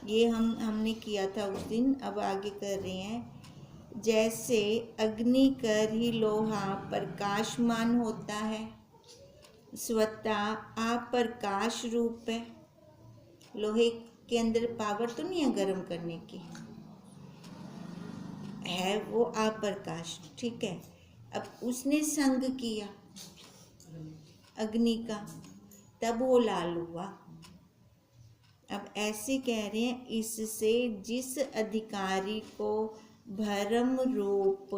ये हमने किया था उस दिन, अब आगे कर रहे हैं। जैसे अग्नि कर ही लोहा प्रकाशमान होता है, स्वतः अप्रकाश रूप है। लोहे के अंदर पावर तो नहीं है गर्म करने की, है वो अप्रकाश, ठीक है। अब उसने संग किया अग्नि का, तब वो लाल हुआ। अब ऐसे कह रहे हैं, इससे जिस अधिकारी को भरम रूप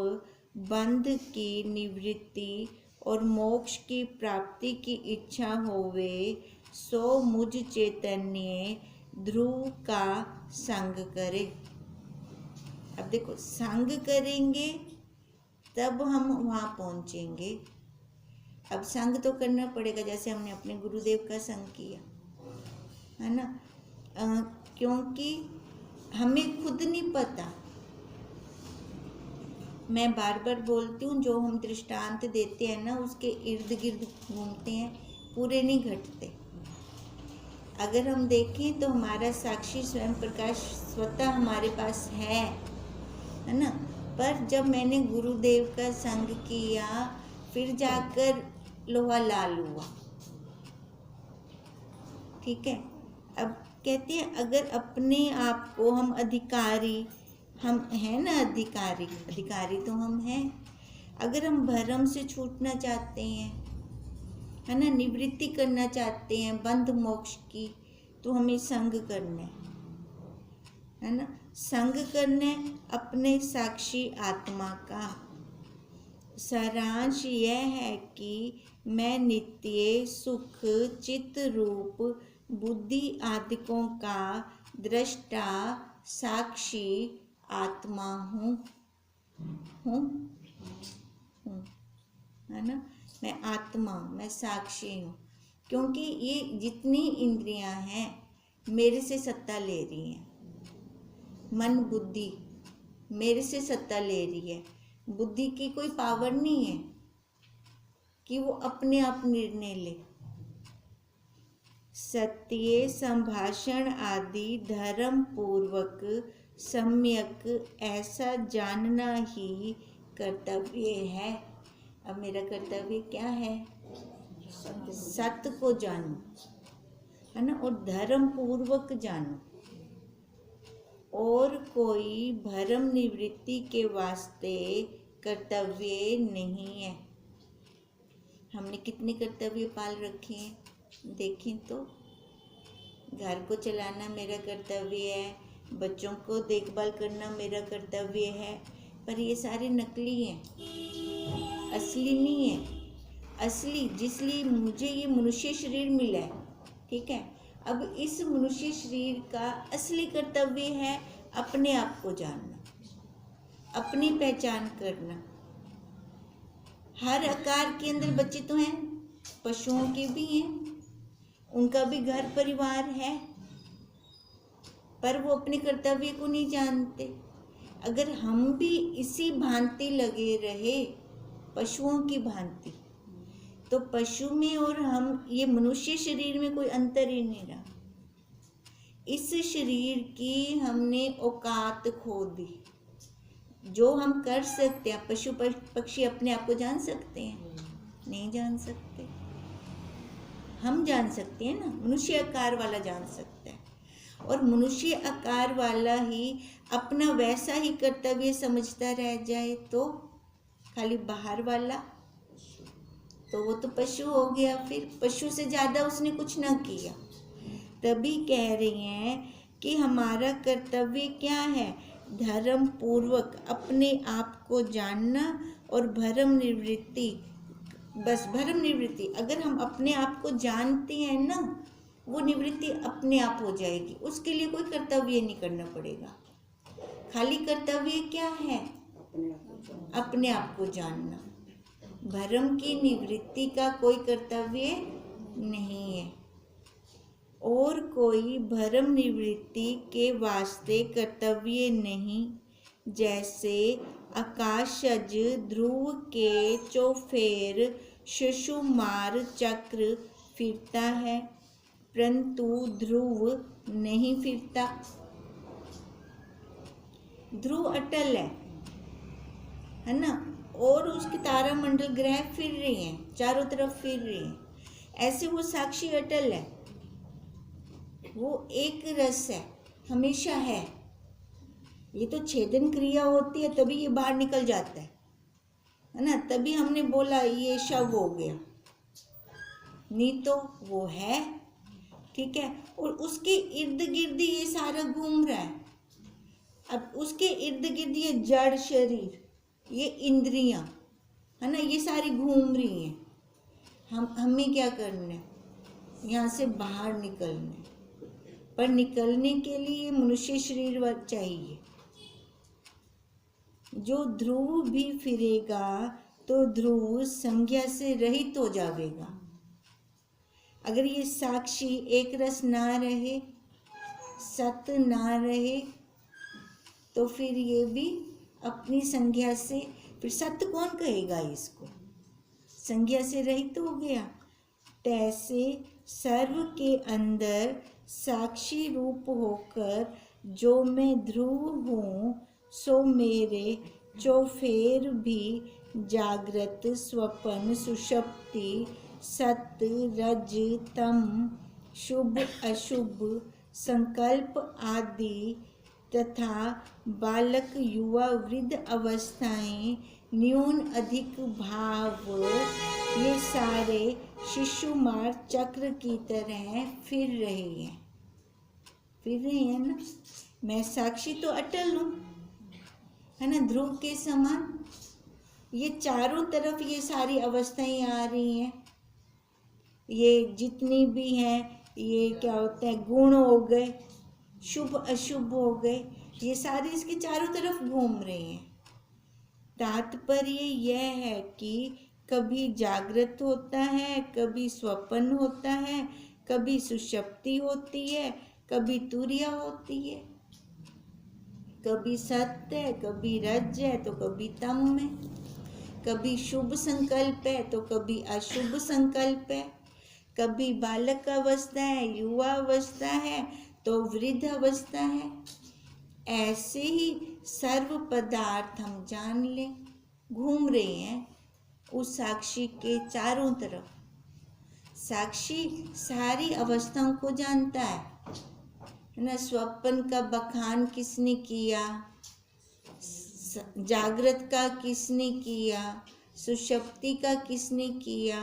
बंध की निवृत्ति और मोक्ष की प्राप्ति की इच्छा होवे, सो मुझ चैतन्य ध्रुव का संग करे। अब देखो, संग करेंगे तब हम वहाँ पहुँचेंगे। अब संग तो करना पड़ेगा, जैसे हमने अपने गुरुदेव का संग किया है ना, क्योंकि हमें खुद नहीं पता। मैं बार बार बोलती हूँ, जो हम दृष्टांत देते हैं ना, उसके इर्द गिर्द घूमते हैं, पूरे नहीं घटते। अगर हम देखें तो हमारा साक्षी स्वयं प्रकाश स्वतः हमारे पास है ना। पर जब मैंने गुरुदेव का संग किया, फिर जाकर लोहा लाल हुआ, ठीक है। अब कहते हैं, अगर अपने आप को हम अधिकारी, हम हैं ना अधिकारी तो हम हैं। अगर हम भरम से छूटना चाहते हैं, है ना, निवृत्ति करना चाहते हैं बंध मोक्ष की, तो हमें संग करना है ना। संग करना अपने साक्षी आत्मा का। सारांश यह है कि मैं नित्य सुख चित्त रूप बुद्धि आदिकों का दृष्टा साक्षी आत्मा हूँ है ना। मैं आत्मा, मैं साक्षी हूँ, क्योंकि ये जितनी इंद्रियां हैं मेरे से सत्ता ले रही हैं। मन बुद्धि मेरे से सत्ता ले रही है। बुद्धि की कोई पावर नहीं है कि वो अपने आप निर्णय ले। सत्य संभाषण आदि धर्म पूर्वक सम्यक ऐसा जानना ही कर्तव्य है। अब मेरा कर्तव्य क्या है? सत्य को जानो, है ना, और धर्म पूर्वक जानो। और कोई भरम निवृत्ति के वास्ते कर्तव्य नहीं है। हमने कितने कर्तव्य पाल रखे हैं देखें तो। घर को चलाना मेरा कर्तव्य है, बच्चों को देखभाल करना मेरा कर्तव्य है, पर ये सारे नकली हैं, असली नहीं है। असली जिसलिए मुझे ये मनुष्य शरीर मिला है, ठीक है। अब इस मनुष्य शरीर का असली कर्तव्य है अपने आप को जानना, अपनी पहचान करना। हर आकार के अंदर बच्चे तो हैं, पशुओं के भी हैं, उनका भी घर परिवार है, पर वो अपने कर्तव्य को नहीं जानते। अगर हम भी इसी भांति लगे रहे, पशुओं की भांति, तो पशु में और हम ये मनुष्य शरीर में कोई अंतर ही नहीं रहा। इस शरीर की हमने औकात खो दी। जो हम कर सकते हैं, पशु पक्षी अपने आप को जान सकते हैं? नहीं जान सकते। हम जान सकते हैं ना, मनुष्य आकार वाला जान सकता है। और मनुष्य आकार वाला ही अपना वैसा ही कर्तव्य समझता रह जाए तो खाली बाहर वाला, तो वो तो पशु हो गया। फिर पशु से ज़्यादा उसने कुछ ना किया। तभी कह रही हैं कि हमारा कर्तव्य क्या है? धर्म पूर्वक अपने आप को जानना और भरम निवृत्ति। बस भरम निवृत्ति, अगर हम अपने आप को जानते हैं ना, वो निवृत्ति अपने आप हो जाएगी। उसके लिए कोई कर्तव्य नहीं करना पड़ेगा। खाली कर्तव्य क्या है? अपने आप को जानना। भरम की निवृत्ति का कोई कर्तव्य नहीं है। और कोई भरम निवृत्ति के वास्ते कर्तव्य नहीं। जैसे आकाशज ध्रुव के चौफेर शिशुमार चक्र फिरता है, परंतु ध्रुव नहीं फिरता। ध्रुव अटल है ना, और उसके तारामंडल ग्रह फिर रहे हैं, चारों तरफ फिर रहे हैं, ऐसे वो साक्षी अटल है, वो एक रस है, हमेशा है। ये तो छेदन क्रिया होती है तभी ये बाहर निकल जाता है ना, तभी हमने बोला ये शव हो गया, नहीं तो वो है, ठीक है। और उसके इर्द गिर्द ये सारा घूम रहा है। अब उसके इर्द गिर्द ये जड़ शरीर, ये इंद्रियां है ना, ये सारी घूम रही हैं। हमें क्या करना है, यहाँ से बाहर निकलना है, पर निकलने के लिए मनुष्य शरीर चाहिए। जो ध्रुव भी फिरेगा तो ध्रुव संज्ञा से रहित हो जाएगा। अगर ये साक्षी एक रस ना रहे, सत ना रहे, तो फिर ये भी अपनी संज्ञा से, फिर सत्य कौन कहेगा इसको, संज्ञा से रहित हो गया। तैसे सर्व के अंदर साक्षी रूप होकर जो मैं ध्रुव हूँ, सो मेरे चौफेर भी जागृत, स्वप्न, सुषुप्ति, सत, रज, तम, शुभ अशुभ, संकल्प आदि तथा बालक, युवा, वृद्ध अवस्थाएं, न्यून अधिक भाव, ये सारे शिशुमार चक्र की तरह फिर रहे हैं ना। मैं साक्षी तो अटल हूँ, है ना, ध्रुव के समान। ये चारों तरफ ये सारी अवस्थाएं आ रही हैं, ये जितनी भी हैं, ये क्या होता है, गुण हो गए, शुभ अशुभ हो गए, ये सारे इसके चारों तरफ घूम रहे हैं। तात्पर्य यह है कि कभी जागृत होता है, कभी स्वप्न होता है, कभी सुषुप्ति होती है, कभी तुर्या होती है, कभी सत्य है, कभी रज है, तो कभी तम है, कभी शुभ संकल्प है तो कभी अशुभ संकल्प है, कभी बालक अवस्था है, युवा अवस्था है, तो वृद्ध अवस्था है। ऐसे ही सर्व पदार्थ हम जान लें, घूम रहे हैं उस साक्षी के चारों तरफ। साक्षी सारी अवस्थाओं को जानता है ना। स्वप्न का बखान किसने किया, जागृत का किसने किया, सुषुप्ति का किसने किया।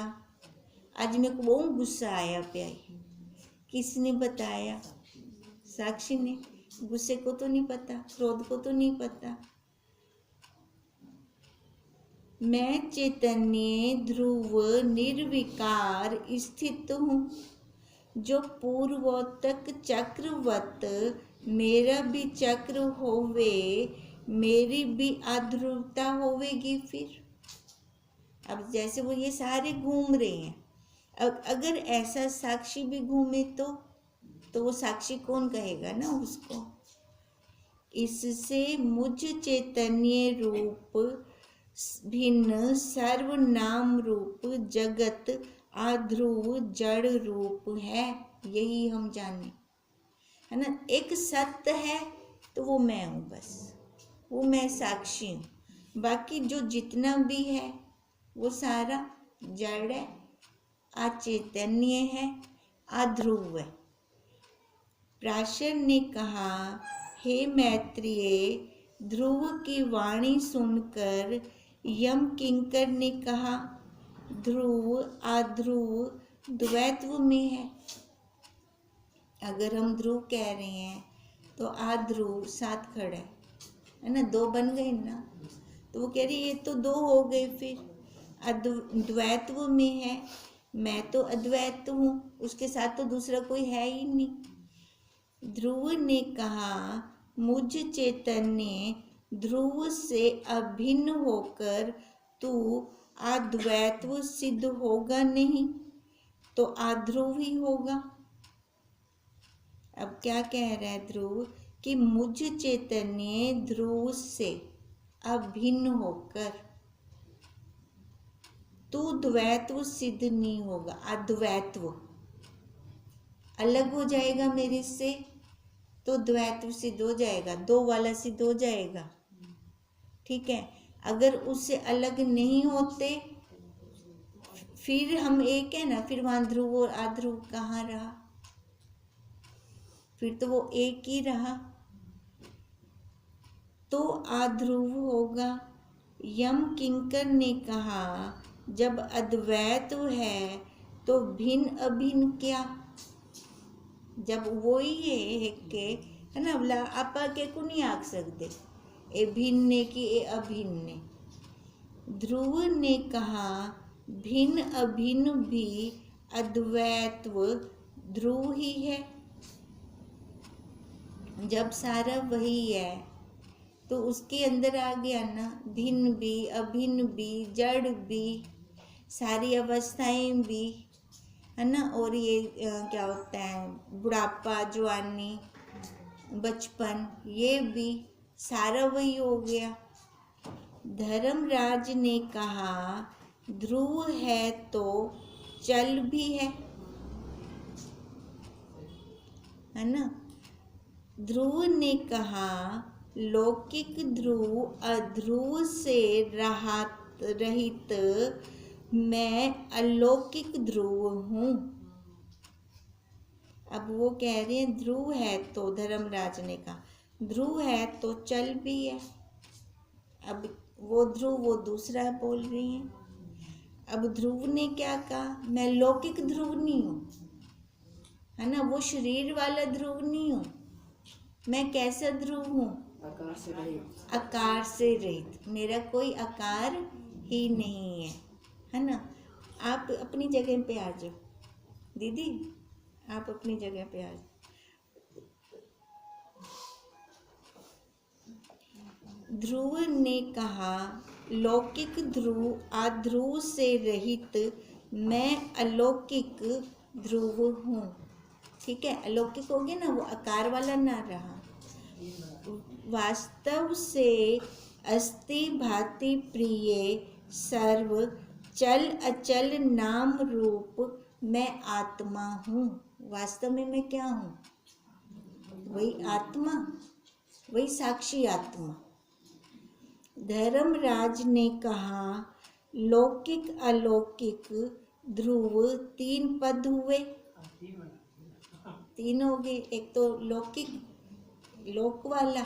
आज मेरे को बहुत गुस्सा आया पे, किसने बताया, साक्षी ने। गुस्से को तो नहीं पता, क्रोध को तो नहीं पता। मैं चैतन्य ध्रुव निर्विकार स्थित हूँ, जो पूर्वोत्तक चक्रवत मेरा भी चक्र होवे, मेरी भी अध्रुवता होवेगी। फिर अब जैसे वो ये सारे घूम रहे हैं, अब अगर ऐसा साक्षी भी घूमे तो वो साक्षी कौन कहेगा ना उसको। इससे मुझ चैतन्य रूप भिन्न सर्वनाम रूप जगत अध्रुव जड़ रूप है, यही हम जाने, है ना। एक सत्य है तो वो मैं हूँ, बस वो मैं साक्षी हूँ। बाकी जो जितना भी है वो सारा जड़ है, अचैतन्य है, अध्रुव है। पराशर ने कहा, हे मैत्रेय, ध्रुव की वाणी सुनकर यम किंकर ने कहा, ध्रुव अध्रुव द्वैत्व में है। अगर हम ध्रुव कह रहे हैं तो अध्रुव साथ खड़ा है ना, दो बन गए ना। तो वो कह रही ये तो दो हो गए, फिर द्वैत्व में है। मैं तो अद्वैत हूँ, उसके साथ तो दूसरा कोई है ही नहीं। ध्रुव ने कहा, मुझ चैतन्य ध्रुव से अभिन्न होकर तू अद्वैत्व सिद्ध होगा नहीं, तो अध्रुव ही होगा। अब क्या कह रहा है ध्रुव कि मुझ चैतन्य ध्रुव से अभिन्न होकर तू द्वैत्व सिद्ध नहीं होगा, अद्वैत्व अलग हो जाएगा मेरे से, तो द्वैत्व सिद्ध हो जाएगा, दो वाला सिद्ध हो जाएगा। ठीक है, अगर उससे अलग नहीं होते फिर हम एक है ना, फिर वहां ध्रुव और अध्रुव कहाँ रहा, फिर तो वो एक ही रहा, तो अध्रुव होगा। यम किंकर ने कहा जब अद्वैत है तो भिन्न अभिन्न क्या, जब वो ही है के है ना, बोला आप के को नहीं आख सकते ए भिन्न की ए अभिन्न। ध्रुव ने कहा भिन्न अभिन्न भी अद्वैत्व ध्रुव ही है। जब सारा वही है तो उसके अंदर आ गया ना, भिन्न भी अभिन्न भी जड़ भी सारी अवस्थाएं भी, है ना। और ये क्या होता है, बुढ़ापा जवानी बचपन, ये भी सारा वही हो गया। धर्मराज ने कहा ध्रुव है तो चल भी है ना। ध्रुव ने कहा लौकिक ध्रुव अध्रुव से रहित मैं अलौकिक ध्रुव हूँ। अब वो कह रहे हैं ध्रुव है तो, धर्मराज ने कहा ध्रुव है तो चल भी है। अब वो ध्रुव वो दूसरा बोल रही हैं। अब ध्रुव ने क्या कहा, मैं लौकिक ध्रुव नहीं हूँ, है ना, वो शरीर वाला ध्रुव नहीं हूँ। मैं कैसा ध्रुव हूँ, आकार से रहित, आकार से रहित, मेरा कोई आकार ही नहीं है ना। आप अपनी जगह पे आ जाओ दीदी, आप अपनी जगह पे आ जाओ। ध्रुव ने कहा लौकिक ध्रुव अध्रुव से रहित मैं अलौकिक ध्रुव हूँ। ठीक है, अलौकिक हो गया ना, वो आकार वाला ना रहा। वास्तव से अस्ति भाति प्रिय सर्व चल अचल नाम रूप मैं आत्मा हूँ। वास्तव में मैं क्या हूँ, वही आत्मा, वही साक्षी आत्मा। धर्मराज ने कहा लौकिक अलौकिक ध्रुव तीन पद हुए, तीन हो गए। एक तो लौकिक लोक वाला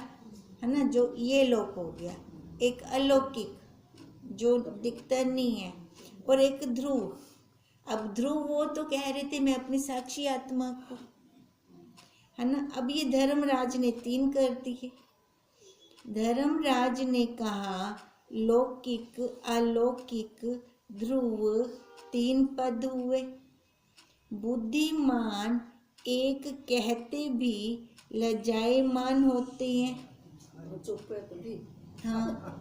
है ना, जो ये लोक हो गया, एक अलौकिक जो दिखता नहीं है, और एक ध्रुव। अब ध्रुव वो तो कह रहे थे मैं अपनी साक्षी आत्मा को, है ना। अब ये धर्मराज ने तीन कर दिए। धर्मराज ने कहा लौकिक अलौकिक ध्रुव तीन पद हुए। बुद्धिमान एक कहते भी लज्जायमान होते हैं। चुप है तभी, हाँ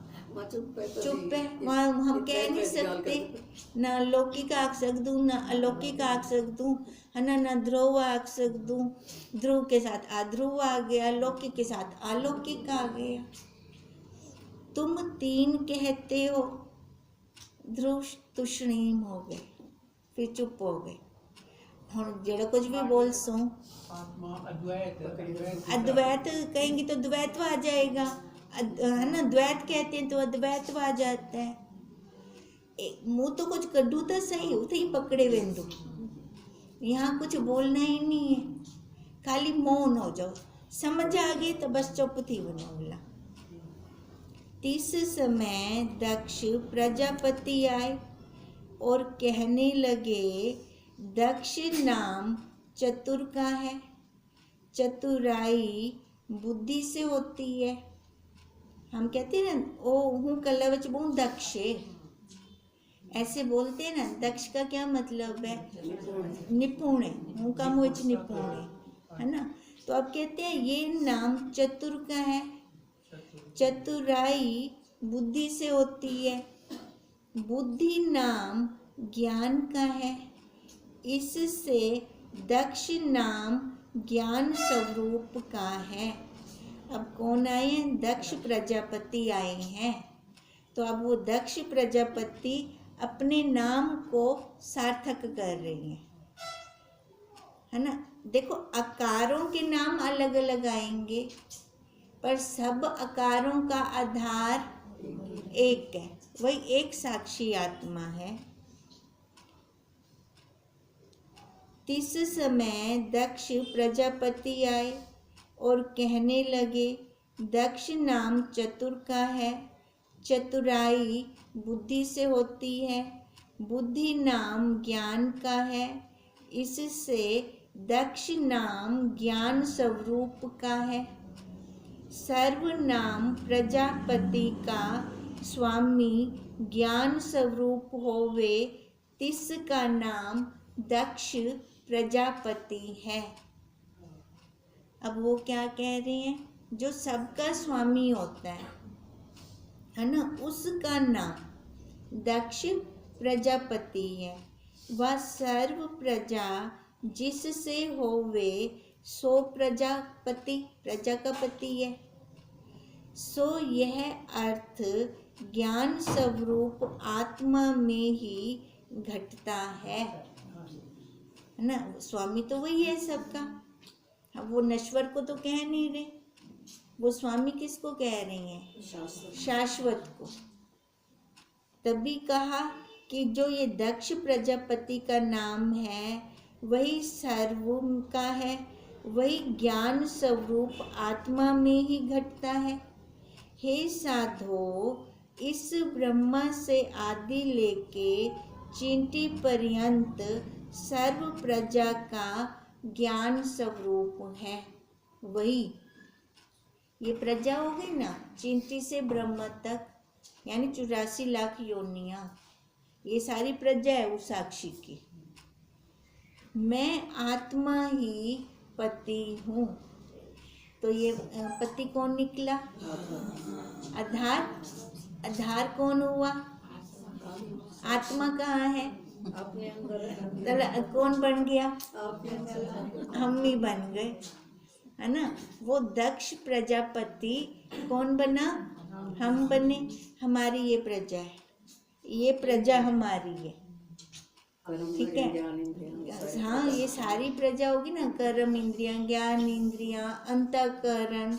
चुप है, चुप है, वहाँ हम कह नहीं सकते, ना लौकिक आख सकूँ ना अलौकिक आख सकूँ, है ना, ना ध्रुव आख सकूँ। ध्रुव के साथ अध्रुव आ गया, लौकिक के साथ अलौकिक आ गया। तुम तीन कहते हो, ध्रुव तुष्णीम हो गए, फिर चुप हो गए। हम जड़ा कुछ भी बोल सो अद्वैत कहेंगे तो द्वैत आ जाएगा, है ना। द्वैत कहते हैं तो अद्वैत आ जाता है। मुँह तो कुछ कड्डू तो सही उते ही पकड़े वेंदो, यहाँ कुछ बोलना ही नहीं है, खाली मौन हो जाओ। समझ आ गई तो बस चुप थी बनो बोला। इस समय दक्ष प्रजापति आए और कहने लगे दक्ष नाम चतुर का है, चतुराई बुद्धि से होती है। हम कहते हैं ना ओ हूँ कलवच बहु दक्ष, ऐसे बोलते हैं ना। दक्ष का क्या मतलब है, निपुण है, हूँ का मुझ निपुण है ना। तो अब कहते हैं ये नाम चतुर का है, चतुराई बुद्धि से होती है। बुद्धि नाम ज्ञान का है, इससे दक्ष नाम ज्ञान स्वरूप का है। अब कौन आए हैं, दक्ष प्रजापति आए हैं। तो अब वो दक्ष प्रजापति अपने नाम को सार्थक कर रही हैं, है ना। देखो आकारों के नाम अलग अलग आएंगे पर सब आकारों का आधार एक है, वही एक साक्षी आत्मा है। तिस समय दक्ष प्रजापति आए और कहने लगे, दक्ष नाम चतुर का है, चतुराई बुद्धि से होती है, बुद्धि नाम ज्ञान का है, इससे दक्ष नाम ज्ञान स्वरूप का है। सर्व नाम प्रजापति का स्वामी ज्ञान स्वरूप होवे, तिस का नाम दक्ष प्रजापति है। अब वो क्या कह रहे हैं, जो सबका स्वामी होता है ना, उसका नाम दक्ष प्रजापति है। वह सर्व प्रजा जिससे होवे सो प्रजापति, प्रजा का पति है। सो यह अर्थ ज्ञान स्वरूप आत्मा में ही घटता है ना। स्वामी तो वही है सबका। अब वो नश्वर को तो कह नहीं रहे, वो स्वामी किसको कह रही हैं, शाश्वत को। तभी कहा कि जो ये दक्ष प्रजापति का नाम है वही सर्व का है, वही ज्ञान स्वरूप आत्मा में ही घटता है। हे साधो, इस ब्रह्मा से आदि लेके चींटी पर्यंत सर्व प्रजा का ज्ञान स्वरूप है। वही ये प्रजा हो गई ना, चींटी से ब्रह्मा तक, यानी 84 लाख योनियां, ये सारी प्रजा है उस साक्षी की। मैं आत्मा ही पति हूँ। तो ये पति कौन निकला, आधार। आधार कौन हुआ, आत्मा कहाँ है, अपने अंदर है। कौन बन गया, अपने अंदर हम ही बन गए, है ना। वो दक्ष प्रजापति कौन बना, हम बने। हमारी ये प्रजा है, ये प्रजा हमारी है, ठीक है। हाँ, ये सारी प्रजा होगी ना, कर्म इंद्रियां, ज्ञान इंद्रियां, अंतःकरण,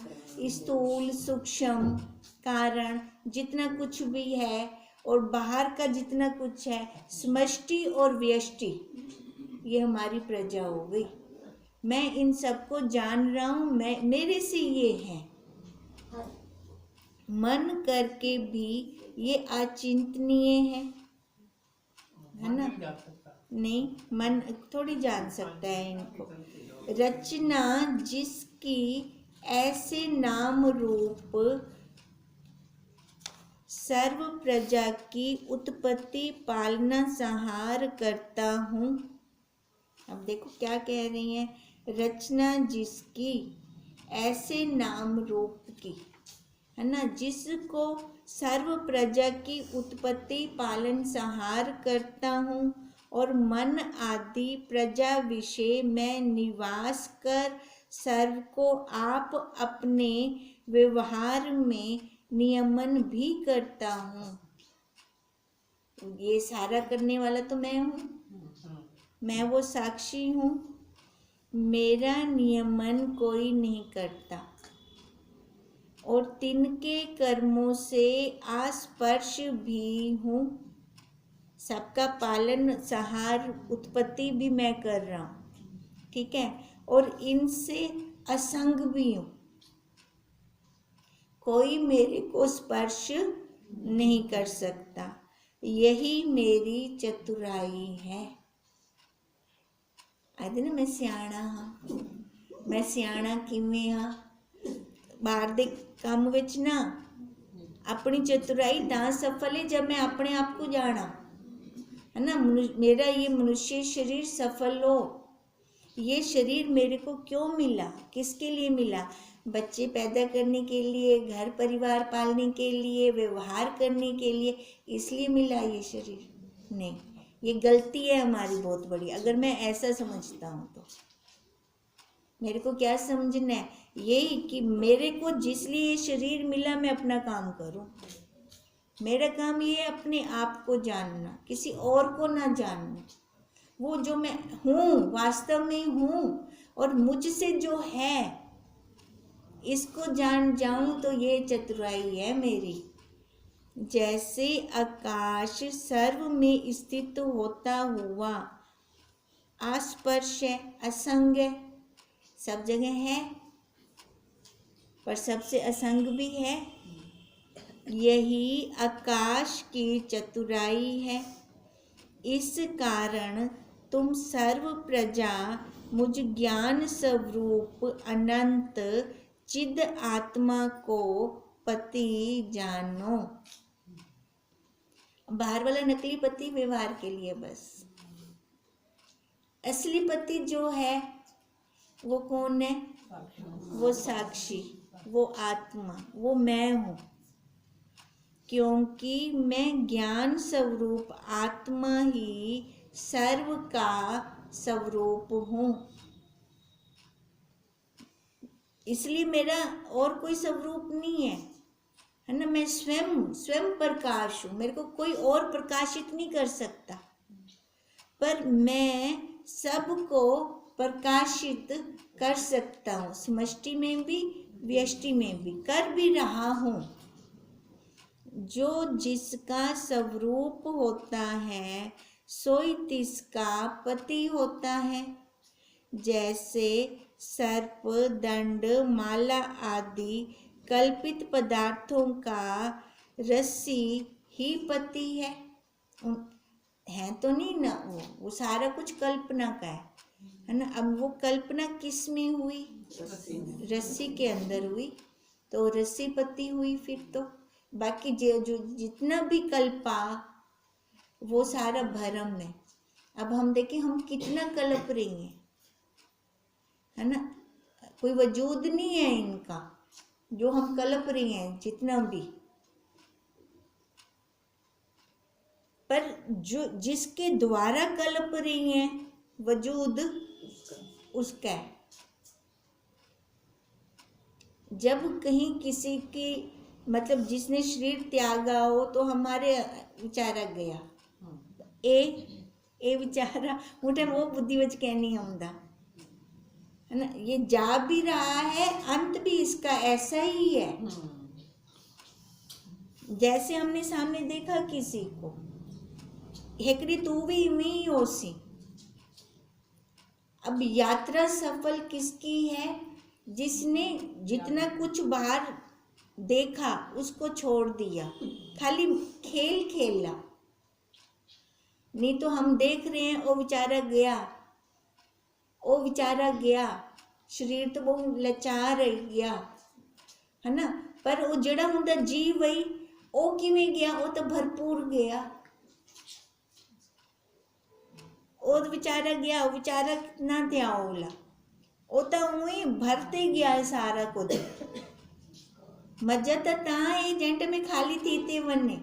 स्थूल सूक्ष्म कारण, जितना कुछ भी है और बाहर का जितना कुछ है, समष्टि और व्यष्टि, ये हमारी प्रजा हो गई। मैं इन सबको जान रहा हूँ, मैं मेरे से ये है। मन करके भी ये अचिंतनीय है ना। नहीं, मन थोड़ी जान सकता है इनको। रचना जिसकी ऐसे नाम रूप सर्व प्रजा की उत्पत्ति पालना संहार करता हूँ। अब देखो क्या कह रही हैं, रचना जिसकी ऐसे नाम रूप की, है ना, जिसको सर्व प्रजा की उत्पत्ति पालन संहार करता हूँ और मन आदि प्रजा विषय में निवास कर सर्व को आप अपने व्यवहार में नियमन भी करता हूँ। ये सारा करने वाला तो मैं हूँ, मैं वो साक्षी हूँ। मेरा नियमन कोई नहीं करता और तिनके कर्मों से आस्पर्श भी हूँ। सबका पालन संहार उत्पत्ति भी मैं कर रहा हूँ, ठीक है, और इनसे असंग भी हूँ। कोई मेरे को स्पर्श नहीं कर सकता, यही मेरी चतुराई है। आदि ना मैं सियाणा हाँ, मैं सियाणा किवें हाँ, बाहर दे काम विच ना अपनी चतुराई तां सफल है जब मैं अपने आप को जाना, है ना। मेरा ये मनुष्य शरीर सफल हो। ये शरीर मेरे को क्यों मिला, किसके लिए मिला, बच्चे पैदा करने के लिए, घर परिवार पालने के लिए, व्यवहार करने के लिए, इसलिए मिला ये शरीर? नहीं, ये गलती है हमारी बहुत बड़ी। अगर मैं ऐसा समझता हूँ तो मेरे को क्या समझना है, यही कि मेरे को जिस लिए ये शरीर मिला मैं अपना काम करूँ। मेरा काम ये है अपने आप को जानना, किसी और को ना जानना। वो जो मैं हूँ वास्तव में हूँ और मुझसे जो है इसको जान जाऊं तो ये चतुराई है मेरी। जैसे आकाश सर्व में स्थित होता हुआ अस्पर्श है, असंग है, सब जगह है पर सबसे असंग भी है। यही आकाश की चतुराई है। इस कारण तुम सर्व प्रजा मुझ ज्ञान स्वरूप अनंत चिद आत्मा को पति जानो। बाहर वाला नकली पति व्यवहार के लिए बस। असली पति जो है वो कौन है? वो साक्षी, वो आत्मा, वो मैं हूँ। क्योंकि मैं ज्ञान स्वरूप आत्मा ही सर्व का स्वरूप हूँ, इसलिए मेरा और कोई स्वरूप नहीं है ना। मैं स्वयं प्रकाश हूँ, मेरे को कोई और प्रकाशित नहीं कर सकता, पर मैं सबको प्रकाशित कर सकता हूँ। समष्टि में भी व्यष्टि में भी कर भी रहा हूँ। जो जिसका स्वरूप होता है सोई तिसका पति होता है। जैसे सर्प, दंड, माला आदि कल्पित पदार्थों का रस्सी ही पति है। है तो नहीं ना, वो सारा कुछ कल्पना का है ना। अब वो कल्पना किस में हुई? रस्सी के अंदर हुई, तो रस्सी पति हुई। फिर तो बाकी जो जितना भी कल्पा वो सारा भ्रम है। अब हम देखें हम कितना कल्प रहे हैं, है ना। कोई वजूद नहीं है इनका, जो हम कल्प रहे हैं जितना भी। पर जो जिसके द्वारा कल्प रही हैं वजूद उसका है। जब कहीं किसी की मतलब जिसने शरीर त्यागा हो तो हमारे विचारा गया ए विचारा मुझे वो बुद्धि वच कहनी आउंदा है ना। ये जा भी रहा है, अंत भी इसका ऐसा ही है। जैसे हमने सामने देखा किसी को, हेकड़ी तू भी मी होसी। अब यात्रा सफल किसकी है? जिसने जितना कुछ बाहर देखा उसको छोड़ दिया, खाली खेल खेला। नहीं तो हम देख रहे हैं वो बेचारा गया, शरीर तो बहुत लाचार गया है ना। पर वो जड़ा हुंदा जीव वही वो किवें गया? वो तो भरपूर गया। वो बेचारा गया, वो बेचारा कितना थे ओला, वो तो उही भरते गया है सारा कुछ। मजा तो एजेंट में खाली थी ते वने।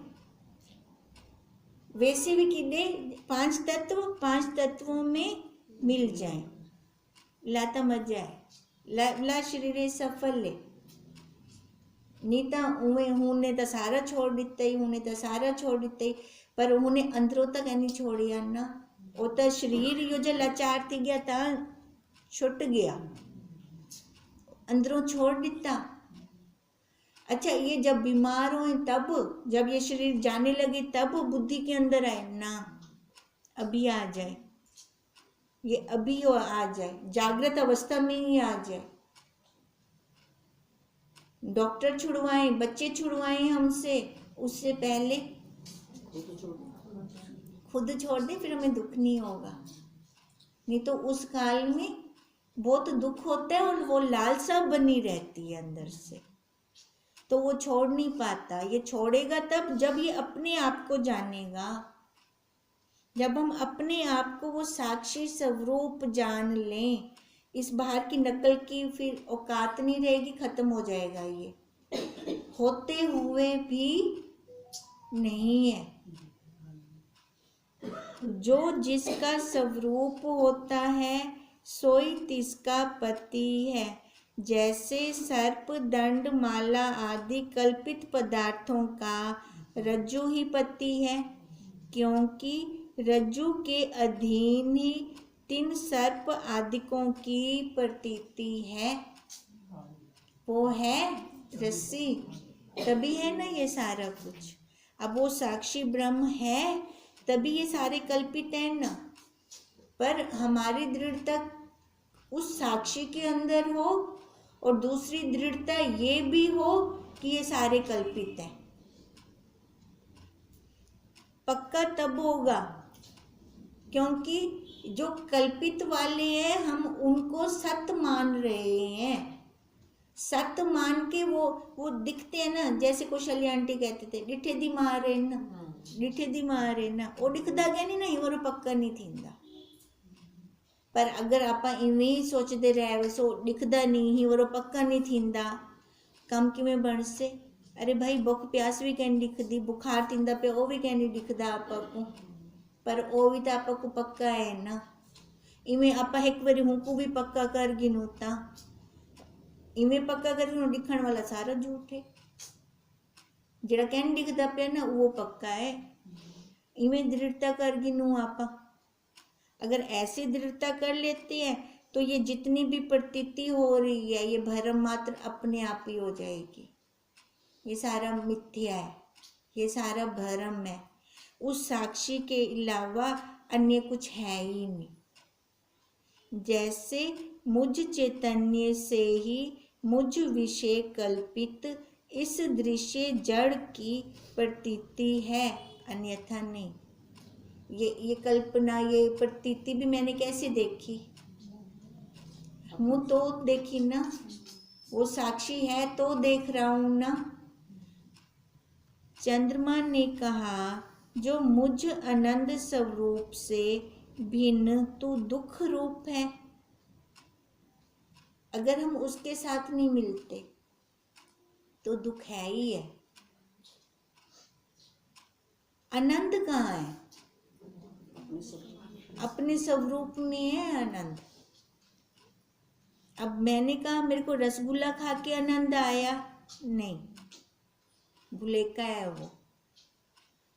वैसे भी किदे पांच तत्वों में मिल जाए लाता मजा है। ला शरीर सफल है। नहीं तो उन्हें उन्हें तो सारा छोड़ दिता ही, उन्हें तो सारा छोड़ दिता ही, पर उन्हें अंदरों तक नहीं छोड़िया ना। वो तो शरीर यो जो लाचार थी गया था छुट गया, अंदरों छोड़ दिता। अच्छा ये जब बीमार हो तब, जब ये शरीर जाने लगे तब बुद्धि के अंदर आए ना, अभी आ जाए, ये अभी आ जाए, जागृत अवस्था में ही आ जाए। डॉक्टर छुड़वाएं, बच्चे छुड़वाएं हमसे, उससे पहले खुद छोड़ दे, फिर हमें दुख नहीं होगा। नहीं तो उस काल में बहुत दुख होता है और वो लालसा बनी रहती है अंदर से, तो वो छोड़ नहीं पाता। ये छोड़ेगा तब जब ये अपने आप को जानेगा। जब हम अपने आप को वो साक्षी स्वरूप जान लें, इस बाहर की नकल की फिर औकात नहीं रहेगी, खत्म हो जाएगा। ये होते हुए भी नहीं है। जो जिसका स्वरूप होता है सोई तिसका पति है। जैसे सर्प, दंड, माला आदि कल्पित पदार्थों का रज्जु ही पति है, क्योंकि रज्जु के अधीन ही तीन सर्प आदिकों की प्रतीति है, वो है रस्सी, तभी है ना ये सारा कुछ। अब वो साक्षी ब्रह्म है तभी ये सारे कल्पित हैं ना, पर हमारी दृढ़ता उस साक्षी के अंदर हो और दूसरी दृढ़ता ये भी हो कि ये सारे कल्पित हैं। पक्का तब होगा क्योंकि जो कल्पित वाले हैं हम उनको सत्य मान रहे हैं। सत्य मान के वो दिखते हैं ना, जैसे कौशल्या आंटी कहते थे डिठे दी मारे ना, डिठे दी मारे ना, वो दिखदा गया नहीं वो पक्का नहीं थींदा। पर अगर आपां इवें ही सोचते रहे सो दिखदा नहीं वो पक्का नहीं थींदा, कम किवें बनसे। अरे भाई भुख प्यास भी कहनी दिखदी, बुखार थींदा पे वो भी कहनी दिखदा आपां को, पर वो भी तो आपां को पक्का है ना। इवें आपां एक बारी हुंकू भी पक्का कर गिनू ता इवें पक्का कर गिनू दिखण वाला सारा झूठ है। जिहड़ा कहन दिखदा पे ना वो पक्का है। इवें दृढ़ता कर गिनू आपां, अगर ऐसे दृढ़ता कर लेते हैं तो ये जितनी भी प्रतीति हो रही है ये भ्रम मात्र अपने आप ही हो जाएगी। ये सारा मिथ्या है, ये सारा भ्रम है। उस साक्षी के अलावा अन्य कुछ है ही नहीं। जैसे मुझ चैतन्य से ही मुझ विषय कल्पित इस दृश्य जड़ की प्रतीति है, अन्यथा नहीं। ये कल्पना ये प्रतीति भी मैंने कैसे देखी, हूँ तो देखी ना, वो साक्षी है तो देख रहा हूँ ना। चंद्रमा ने कहा जो मुझ आनंद स्वरूप से भिन्न तू दुख रूप है। अगर हम उसके साथ नहीं मिलते तो दुख है ही है। आनंद कहाँ है? अपने स्वरूप में है आनंद। अब मैंने कहा मेरे को रसगुल्ला खा के आनंद आया, नहीं, भुलेखा है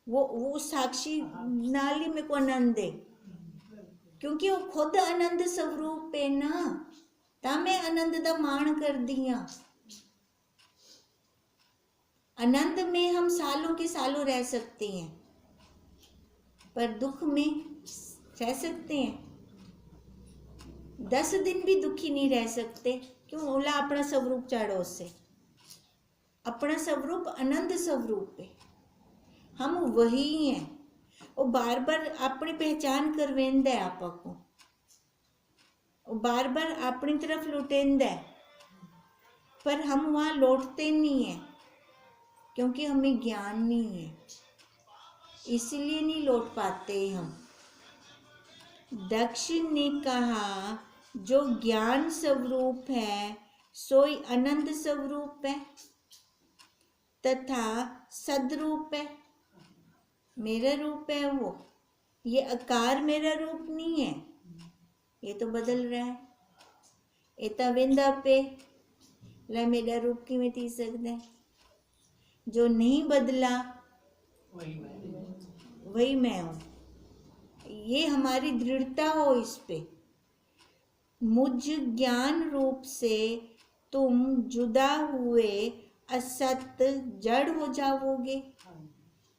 वो साक्षी नाल ही मेरे को आनंद है, क्योंकि वो खुद आनंद स्वरूप है ना, ता मैं आनंद दा मान कर दिया। आनंद में हम सालों के सालों रह सकते हैं, पर दुख में रह सकते हैं 10 दिन भी दुखी नहीं रह सकते। क्यों? ओला अपना स्वरूप चाड़ो से, अपना स्वरूप आनंद स्वरूप है, हम वही हैं। वो बार बार अपनी पहचान करवेंदा है आपा को, वो बार बार अपनी तरफ लौटेंदा है, पर हम वहाँ लौटते नहीं हैं क्योंकि हमें ज्ञान नहीं है, इसलिए नहीं लौट पाते हम। दक्ष ने कहा जो ज्ञान स्वरूप है सोई आनंद स्वरूप है तथा सदरूप है, मेरा रूप है वो। ये आकार मेरा रूप नहीं है, ये तो बदल रहा है। एता वेंदा पे ला मेरा रूप की में थी सकता है, जो नहीं बदला वही मैं हूँ। ये हमारी दृढ़ता हो इस पे। मुझ ज्ञान रूप से तुम जुदा हुए असत जड़ हो जाओगे।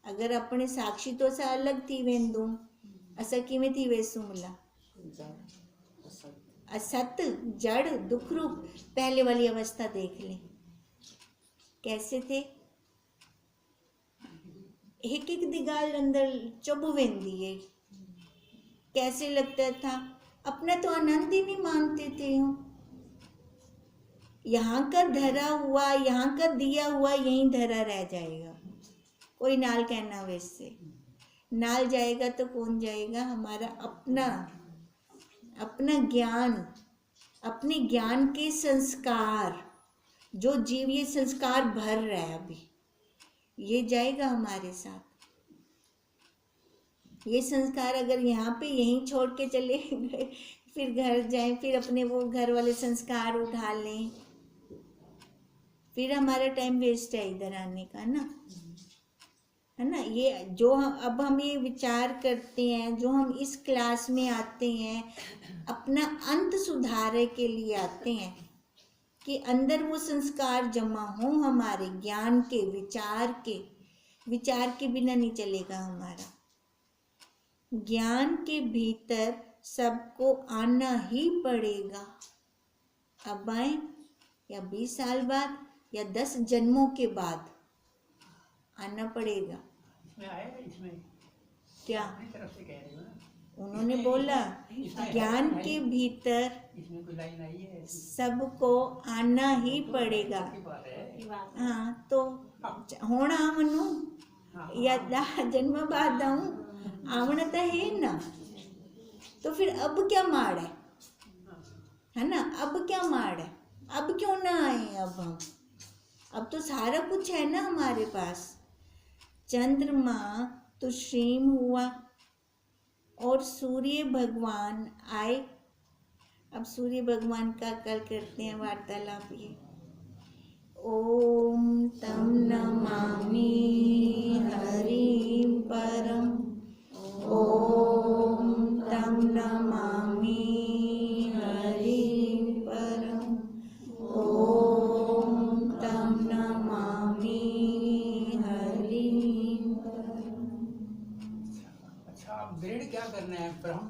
अगर अपने साक्षी तो से अलग थी वेंदू असा किमें थी वेसू मिला असत जड़ दुख रूप। पहले वाली अवस्था देख लें कैसे थे, एक एक दिगाल अंदर चुभ वेंदी है। कैसे लगता था अपना तो आनंद ही नहीं मानते थे हम। यहाँ का धरा हुआ, यहाँ का दिया हुआ यहीं धरा रह जाएगा। कोई नाल कहना वैसे नाल जाएगा तो कौन जाएगा? हमारा अपना ज्ञान, अपने ज्ञान के संस्कार, जो जीव ये संस्कार भर रहा है अभी, ये जाएगा हमारे साथ। ये संस्कार अगर यहाँ पे यहीं छोड़ के चले गए, फिर घर जाएं, फिर अपने वो घर वाले संस्कार उठा लें, फिर हमारा टाइम वेस्ट है इधर आने का ना, है ना। ये जो अब हम ये विचार करते हैं, जो हम इस क्लास में आते हैं, अपना अंत सुधारने के लिए आते हैं कि अंदर वो संस्कार जमा हो हमारे ज्ञान के, विचार के बिना नहीं चलेगा हमारा। ज्ञान के भीतर सबको आना ही पड़ेगा। अब आए या 20 साल बाद या 10 जन्मों के बाद आना पड़ेगा। इसमें आएगा, इसमें क्या अपनी तरफ से कह रही हो ना, उन्होंने बोला? ज्ञान के भीतर इसमें कोई लाइन आई है ऐसी? सबको आना ही पड़ेगा। की बात है। हाँ तो होना मनु या 10 जन्म बाद आऊं, आवण तो है ना। तो फिर अब क्या माड़ है ना, अब क्या माड़ है, अब क्यों ना आए अब हम? अब तो सारा कुछ है ना हमारे पास। चंद्रमा तो क्षीण हुआ और सूर्य भगवान आए। अब सूर्य भगवान का कल करते हैं वार्तालाप। ये ओम तम नमामि हरिं परम, ओम तम नमामि हरिं परम, ओम तम नमामि हरिं परम। अच्छा, अब ग्रेड क्या करना है ब्रह्म